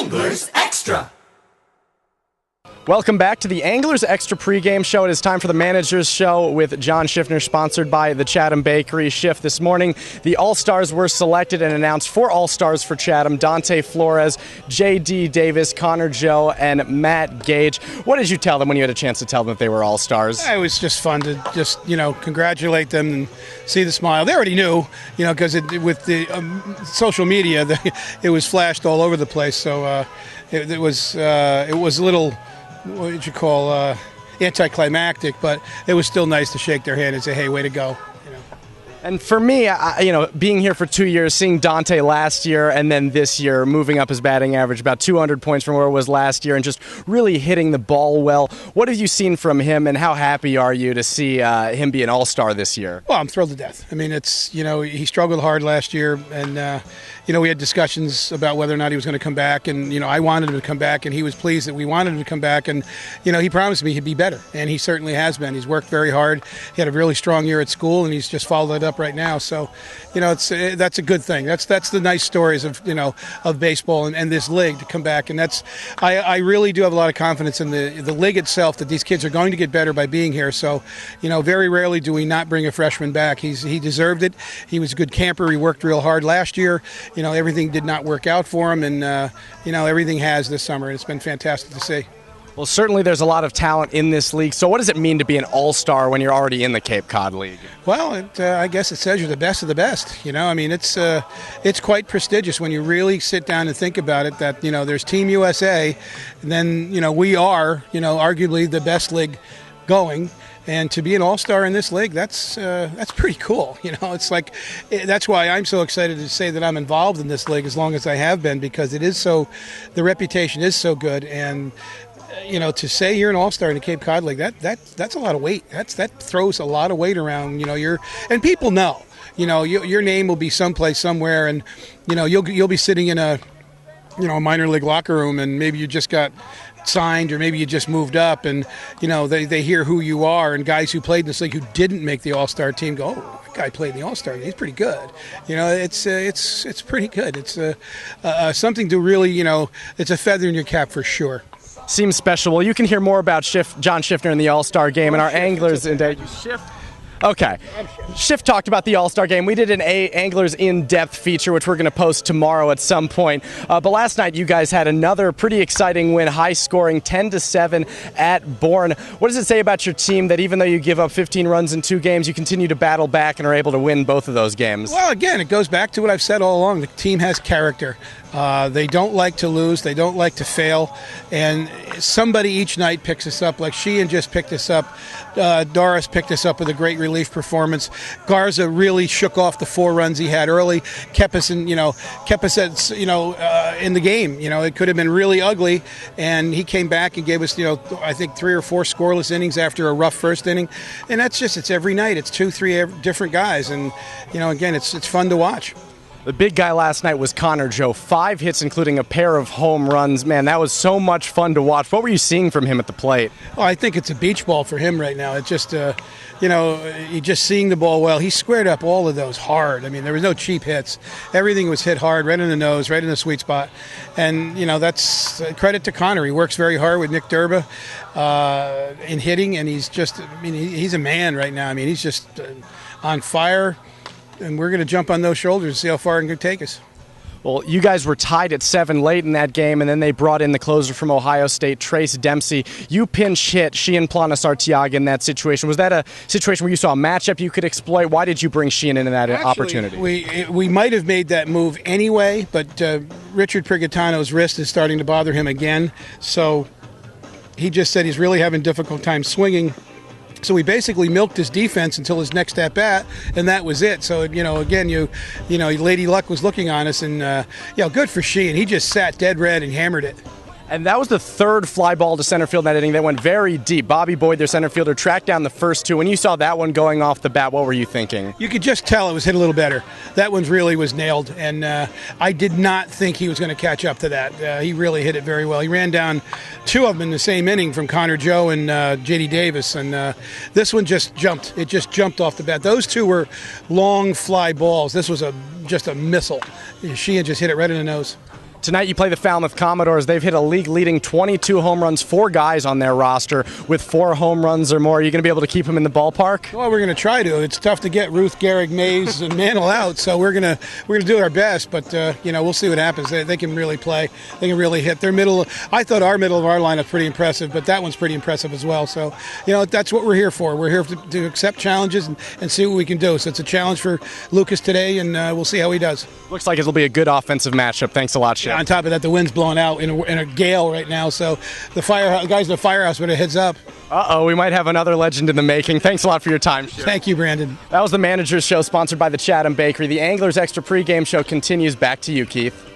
Anglers Extra. Welcome back to the Anglers Extra pregame show. It is time for the Manager's Show with John Schiffner, sponsored by the Chatham Bakery. Schiff, this morning, the All-Stars were selected and announced. 4 All-Stars for Chatham: Dante Flores, J.D. Davis, Connor Joe, and Matt Gage. What did you tell them when you had a chance to tell them that they were All-Stars? It was just fun to just, congratulate them and see the smile. They already knew, because with the social media, it was flashed all over the place. So it was a little, what did you call, anticlimactic, but it was still nice to shake their hand and say, hey, way to go. And for me, being here for 2 years, seeing Dante last year and then this year moving up his batting average about 200 points from where it was last year and just really hitting the ball well. What have you seen from him, and how happy are you to see him be an all-star this year? Well, I'm thrilled to death. I mean, it's, he struggled hard last year, and, we had discussions about whether or not he was going to come back, and, I wanted him to come back, and he was pleased that we wanted him to come back, and, he promised me he'd be better, and he certainly has been. He's worked very hard. He had a really strong year at school, and he's just followed it up right now. So, that's a good thing. That's the nice stories of of baseball and this league to come back. And I really do have a lot of confidence in the league itself, that these kids are going to get better by being here. So, very rarely do we not bring a freshman back. He deserved it. He was a good camper. He worked real hard last year. Everything did not work out for him, and everything has this summer. And it's been fantastic to see. Well, certainly there's a lot of talent in this league. So what does it mean to be an all-star when you're already in the Cape Cod League? Well, I guess it says you're the best of the best. It's quite prestigious when you really sit down and think about it, that, there's Team USA, and then, we are, arguably the best league going. And to be an all-star in this league, that's pretty cool. It's like, that's why I'm so excited to say that I'm involved in this league as long as I have been, because the reputation is so good. And to say you're an all-star in the Cape Cod League, that's a lot of weight. That throws a lot of weight around. And people know. Your name will be someplace, somewhere, and you'll be sitting in a minor league locker room, and maybe you just got signed, or maybe you just moved up, and they hear who you are, and guys who played in this league who didn't make the all-star team go, oh, that guy played in the all-star team, he's pretty good. It's pretty good. It's something to really, it's a feather in your cap for sure. Seems special. Well, you can hear more about John Schiffner in the All-Star Game and our Anglers in Schiff. Okay. Schiff talked about the All-Star Game. We did an Anglers In-Depth feature, which we're going to post tomorrow at some point. But last night, you guys had another pretty exciting win, high-scoring 10-7 at Bourne. What does it say about your team that even though you give up 15 runs in 2 games, you continue to battle back and are able to win both of those games? Well, again, it goes back to what I've said all along. The team has character. They don't like to lose. They don't like to fail. And somebody each night picks us up. Like Sheehan just picked us up. Doris picked us up with a great relief performance. Garza really shook off the 4 runs he had early. Kept us in the game. It could have been really ugly. And he came back and gave us, I think 3 or 4 scoreless innings after a rough first inning. And it's every night. It's 2, 3 different guys. And, again, it's fun to watch. The big guy last night was Connor Joe. 5 hits, including a pair of home runs. Man, that was so much fun to watch. What were you seeing from him at the plate? Oh, I think it's a beach ball for him right now. It's just, you're just seeing the ball well. He squared up all of those hard. I mean, there was no cheap hits. Everything was hit hard, right in the nose, right in the sweet spot. And, that's credit to Connor. He works very hard with Nick Durba in hitting, and he's a man right now. I mean, he's just on fire. And we're going to jump on those shoulders and see how far it can take us. Well, you guys were tied at 7 late in that game, and then they brought in the closer from Ohio State, Trace Dempsey. You pinch hit Sheehan Planas-Artiaga in that situation. Was that a situation where you saw a matchup you could exploit? Why did you bring Sheehan into that opportunity? We might have made that move anyway, but Richard Prigatano's wrist is starting to bother him again. So he just said he's really having a difficult time swinging. So we basically milked his defense until his next at-bat, and that was it. So, again, Lady Luck was looking on us, and, good for Sheehan. He just sat dead red and hammered it. And that was the 3rd fly ball to center field in that inning that went very deep. Bobby Boyd, their center fielder, tracked down the first 2. When you saw that one going off the bat, what were you thinking? You could just tell it was hit a little better. That one really was nailed, and I did not think he was going to catch up to that. He really hit it very well. He ran down 2 of them in the same inning from Connor Joe and J.D. Davis, and this one just jumped. It just jumped off the bat. Those 2 were long fly balls. This was just a missile. Sheehan just hit it right in the nose. Tonight you play the Falmouth Commodores. They've hit a league-leading 22 home runs, 4 guys on their roster with 4 home runs or more. Are you going to be able to keep them in the ballpark? Well, we're going to try to. It's tough to get Ruth, Gehrig, Mays, and Mantle out, so we're going to do our best. But we'll see what happens. They can really play. They can really hit. Their middle. I thought our middle of our lineup pretty impressive, but that one's pretty impressive as well. So that's what we're here for. We're here to accept challenges and see what we can do. So it's a challenge for Lucas today, and we'll see how he does. Looks like it'll be a good offensive matchup. Thanks a lot, Schiff. On top of that, the wind's blowing out in a gale right now, so the guys in the firehouse with a heads up. Uh-oh, we might have another legend in the making. Thanks a lot for your time, Schiff. Thank you, Brandon. That was the Manager's Show, sponsored by the Chatham Bakery. The Anglers Extra pregame show continues. Back to you, Keith.